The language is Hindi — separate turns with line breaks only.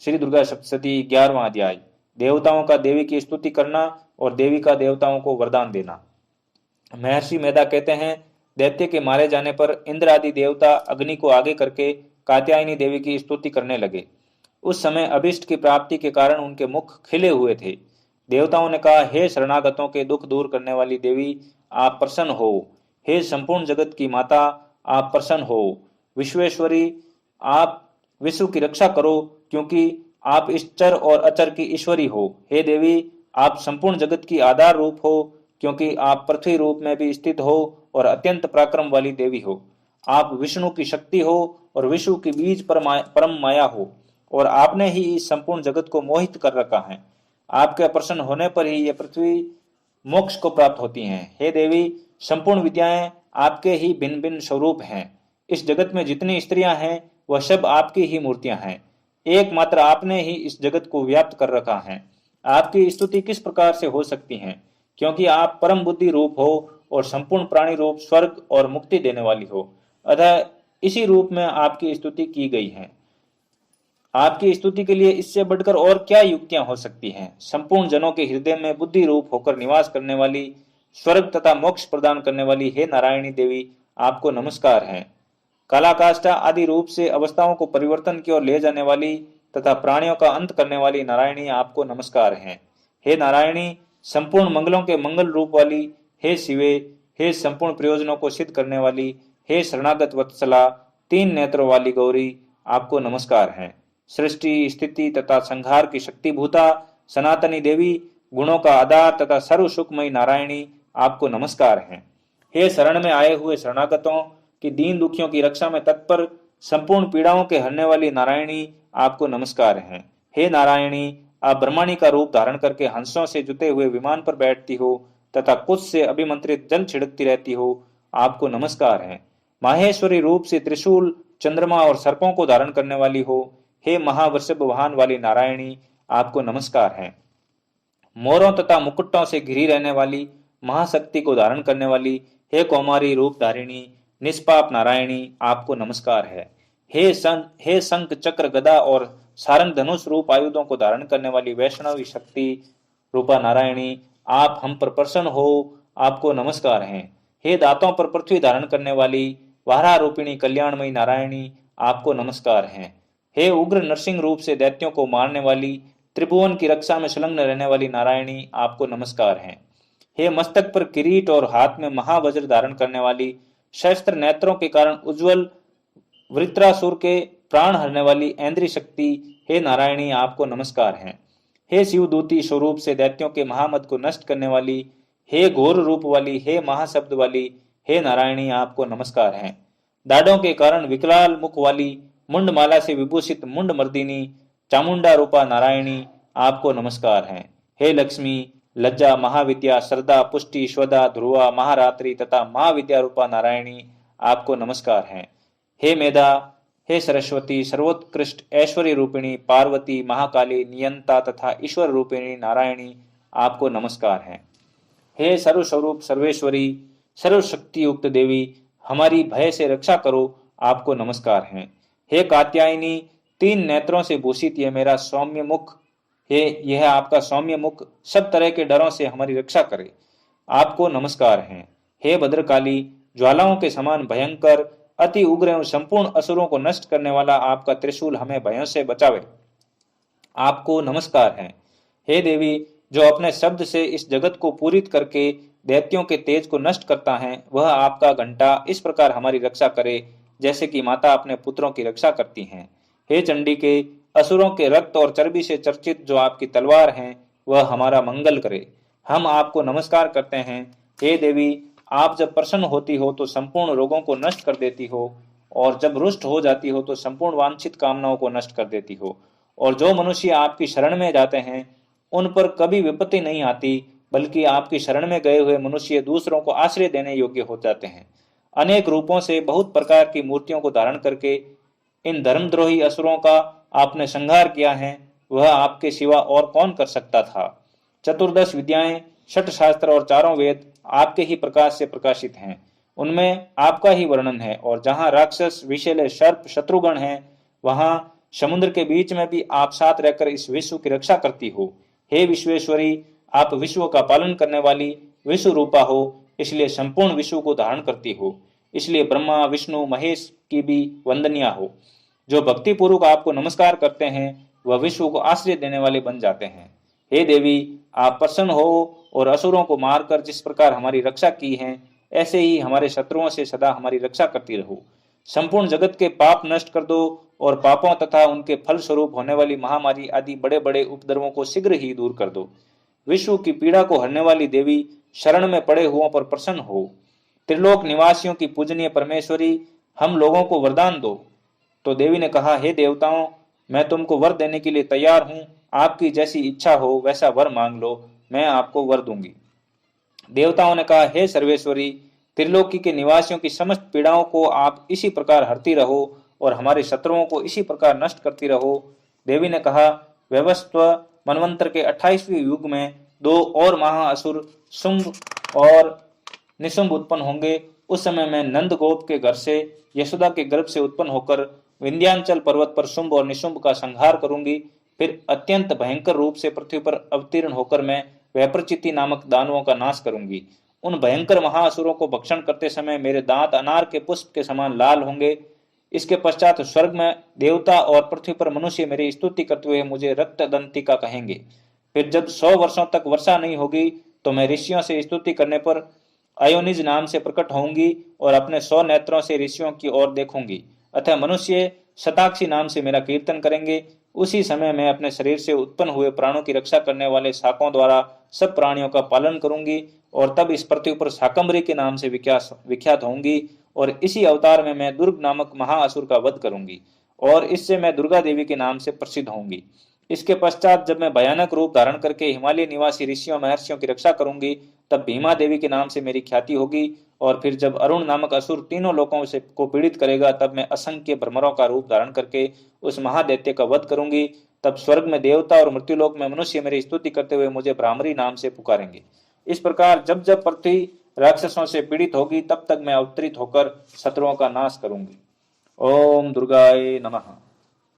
श्री दुर्गा सप्तशती 11वां अध्याय। देवताओं का देवी की स्तुति करना और देवी का देवताओं को वरदान देना। महर्षि मेधा कहते हैं, दैत्य के मारे जाने पर इंद्र आदि देवता अग्नि को आगे करके कात्यायनी देवी की स्तुति करने लगे। उस समय अभिष्ट की प्राप्ति के कारण उनके मुख खिले हुए थे। देवताओं ने कहा, हे शरणागतों के दुख दूर करने वाली देवी, आप प्रसन्न हो। हे संपूर्ण जगत की माता, आप प्रसन्न हो। विश्वेश्वरी, आप विश्व की रक्षा करो, क्योंकि आप इस चर और अचर की ईश्वरी हो। हे देवी, आप संपूर्ण जगत की आधार रूप हो, क्योंकि आप पृथ्वी रूप में भी स्थित हो और अत्यंत पराक्रम वाली देवी हो। आप विष्णु की शक्ति हो और विष्णु की बीज परम माया हो, और आपने ही इस संपूर्ण जगत को मोहित कर रखा है। आपके प्रसन्न होने पर ही ये पृथ्वी मोक्ष को प्राप्त होती हैं। हे देवी, संपूर्ण विद्याएं आपके ही भिन्न भिन्न स्वरूप हैं। इस जगत में जितनी स्त्रियां हैं वह सब आपकी ही मूर्तियां हैं। एकमात्र आपने ही इस जगत को व्याप्त कर रखा है। आपकी स्तुति किस प्रकार से हो सकती है, क्योंकि आप परम बुद्धि रूप हो और संपूर्ण प्राणी रूप स्वर्ग और मुक्ति देने वाली हो। अतः इसी रूप में आपकी स्तुति की गई है। आपकी स्तुति के लिए इससे बढ़कर और क्या युक्तियां हो सकती हैं। संपूर्ण जनों के हृदय में बुद्धि रूप होकर निवास करने वाली, स्वर्ग तथा मोक्ष प्रदान करने वाली हे नारायणी देवी, आपको नमस्कार है। कालाकाष्ठा आदि रूप से अवस्थाओं को परिवर्तन की ओर ले जाने वाली तथा प्राणियों का अंत करने वाली नारायणी, आपको नमस्कार है। हे नारायणी, संपूर्ण मंगलों के मंगल रूप वाली, हे शिवे, हे संपूर्ण प्रयोजनों को सिद्ध करने वाली, हे शरणागत वत्सला, 3 नेत्रों वाली गौरी, आपको नमस्कार है। सृष्टि, स्थिति तथा संहार की शक्तिभूता सनातनी देवी, गुणों का आधार तथा सर्व सुखमयी नारायणी, आपको नमस्कार है। हे शरण में आए हुए शरणागतों की दीन दुखियों की रक्षा में तत्पर, संपूर्ण पीड़ाओं के हरने वाली नारायणी, आपको नमस्कार है। हे नारायणी, आप ब्रह्माणी का रूप धारण करके हंसों से जुते हुए विमान पर बैठती हो तथा कुछ से अभिमंत्रित जल छिड़कती रहती हो, आपको नमस्कार है। माहेश्वरी रूप से त्रिशूल, चंद्रमा और सर्पों को धारण करने वाली हो, हे महावृषभ वाहन वाली नारायणी, आपको नमस्कार है। मोरों तथा मुकुटों से घिरी रहने वाली, महाशक्ति को धारण करने वाली, हे कौमारी रूप धारिणी, निष्पाप नारायणी, आपको नमस्कार है। हे शंख चक्र गदा और सारंग धनुष रूप आयुधों को धारण करने वाली वैष्णवी शक्ति रूपा नारायणी, आप हम पर प्रसन्न हो, आपको नमस्कार है। हे दांतों पर पृथ्वी धारण करने वाली वारा रूपिणी कल्याणमयी नारायणी, आपको नमस्कार है। हे उग्र नरसिंह रूप से दैत्यों को मारने वाली, त्रिभुवन की रक्षा में संलग्न रहने वाली नारायणी, आपको नमस्कार है। हे मस्तक पर किरीट और हाथ में महावज्र धारण करने वाली, शस्त्र नेत्रों के कारण उज्जवल, वृत्रासुर के प्राण हरने वाली ऐन्द्री शक्ति, हे नारायणी, आपको नमस्कार है। हे शिवदूती स्वरूप से दैत्यों के महामद को नष्ट करने वाली, हे घोर रूप वाली, हे महाशब्द वाली, हे नारायणी, आपको नमस्कार है। दाढ़ों के कारण विकराल मुख वाली, मुंडमाला से विभूषित मुंड मर्दिनी, चामुंडा रूपा नारायणी, आपको नमस्कार है। हे लक्ष्मी, लज्जा, महाविद्या, श्रद्धा, पुष्टि, श्वदा, ध्रुवा, महारात्रि तथा महाविद्या रूपा नारायणी, आपको नमस्कार है। हे मेधा, हे सरस्वती, सर्वोत्कृष्ट ऐश्वर्य रूपिणी पार्वती, महाकाली, नियंता तथा ईश्वर रूपिणी नारायणी, आपको नमस्कार है। हे सर्वस्वरूप सर्वेश्वरी, सर्वशक्ति युक्त देवी, हमारी भय से रक्षा करो, आपको नमस्कार है। हे कात्यायनी, 3 नेत्रों से भूषित यह मेरा सौम्य मुख, यह आपका सौम्य मुख सब तरह के डरों से हमारी रक्षा करे, आपको नमस्कार है। हे भद्रकाली, ज्वालाओं के समान भयंकर, अति उग्र एवं संपूर्ण असुरों को नष्ट करने वाला आपका त्रिशूल हमें भयों से बचावे, आपको नमस्कार है। हे देवी, जो अपने शब्द से इस जगत को पूरित करके दैत्यों के तेज को नष्ट करता है, वह आपका घंटा इस प्रकार हमारी रक्षा करे जैसे कि माता अपने पुत्रों की रक्षा करती हैं। हे चंडिके, असुरों के रक्त और चर्बी से चर्चित जो आपकी तलवार है, वह हमारा मंगल करे, हम आपको नमस्कार करते हैं। हे देवी, आप जब प्रसन्न होती हो तो संपूर्ण रोगों को नष्ट कर देती हो, और जब रुष्ट हो जाती हो तो संपूर्ण वांछित कामनाओं को नष्ट कर देती हो। और जो मनुष्य आपकी शरण में जाते हैं उन पर कभी विपत्ति नहीं आती, बल्कि आपकी शरण में गए हुए मनुष्य दूसरों को आश्रय देने योग्य हो जाते हैं। अनेक रूपों से बहुत प्रकार की मूर्तियों को धारण करके इन धर्मद्रोही असुरों का आपने संहार किया है, वह आपके सिवा और कौन कर सकता था। 14 विद्याएं, 6 शास्त्र और 4 वेद आपके ही प्रकाश से प्रकाशित हैं, उनमें आपका ही वर्णन है। और जहाँ राक्षस, विषैले सर्प, शत्रुगण हैं, वहाँ समुद्र के बीच में भी आप साथ रहकर इस विश्व की रक्षा करती हो। हे विश्वेश्वरी, आप विश्व का पालन करने वाली विश्व रूपा हो, इसलिए संपूर्ण विश्व को धारण करती हो। इसलिए ब्रह्मा विष्णु महेश की भी वंदनीय हो। जो भक्ति पूर्वक आपको नमस्कार करते हैं वह विश्व को आश्रय देने वाले बन जाते हैं। हे देवी, आप प्रसन्न हो और असुरों को मारकर जिस प्रकार हमारी रक्षा की है, ऐसे ही हमारे शत्रुओं से सदा हमारी रक्षा करती रहो। संपूर्ण जगत के पाप नष्ट कर दो और पापों तथा उनके फल स्वरूप होने वाली महामारी आदि बड़े बड़े उपद्रवों को शीघ्र ही दूर कर दो। विश्व की पीड़ा को हरने वाली देवी, शरण में पड़े हुओं पर प्रसन्न हो। त्रिलोक निवासियों की पूजनीय परमेश्वरी, हम लोगों को वरदान दो। तो देवी ने कहा, हे देवताओं, मैं तुमको वर देने के लिए तैयार हूं। आपकी जैसी इच्छा हो वैसा वर मांग लो, मैं आपको वर दूंगी। देवताओं ने कहा, हे सर्वेश्वरी, त्रिलोकी के निवासियों की समस्त पीड़ाओं को आप इसी प्रकार हरती रहो और हमारे शत्रुओं को इसी प्रकार नष्ट करती रहो। देवी ने कहा, व्यवस्व मनवंतर के 28वें युग में 2 और महाअसुर शुंभ और निशुंभ उत्पन्न होंगे। उस समय मैं नंद गोप के घर से यशोदा के गर्भ से उत्पन्न होकर विंध्याचल पर्वत पर शुंभ और निशुंभ का संहार करूंगी। फिर अत्यंत भयंकर रूप से पृथ्वी पर अवतीर्ण होकर मैं वैप्रचिति नामक दानवों का नाश करूंगी। उन भयंकर महाअसुरों को भक्षण करते समय मेरे दांत अनार के पुष्प के समान लाल होंगे। इसके पश्चात स्वर्ग में देवता और पृथ्वी पर मनुष्य मेरी स्तुति करते हुए मुझे रक्त दंतिका कहेंगे। फिर जब 100 वर्षों तक वर्षा नहीं होगी तो मैं ऋषियों से स्तुति करने पर अयोनिज नाम से प्रकट होंगी और अपने 100 नेत्रों से ऋषियों की ओर देखूंगी। अतः मनुष्य शताक्षी नाम से मेरा कीर्तन करेंगे। उसी समय मैं अपने शरीर से उत्पन्न हुए प्राणों की रक्षा करने वाले शाकों द्वारा सब प्राणियों का पालन करूंगी और तब इस पृथ्वी पर शाकंभरी के नाम से विख्यात होंगी। और इसी अवतार में मैं दुर्ग नामक महाअसुर का वध करूंगी और इससे मैं दुर्गा देवी के नाम से प्रसिद्ध होंगी। इसके पश्चात जब मैं भयानक रूप धारण करके हिमालय निवासी ऋषियों महर्षियों की रक्षा करूंगी, तब भीमा देवी के नाम से मेरी ख्याति होगी। और फिर जब अरुण नामक असुर तीनों लोकों से को पीड़ित करेगा, तब मैं असंख्य भ्रमरों का रूप धारण करके उस महादैत्य का वध करूंगी। तब स्वर्ग में देवता और मृत्युलोक में मनुष्य मेरी स्तुति करते हुए मुझे भ्रामरी नाम से पुकारेंगे। इस प्रकार जब जब पृथ्वी राक्षसों से पीड़ित होगी, तब तक मैं अवतरित होकर शत्रुओं का नाश करूंगी। ओम दुर्गाय नमः।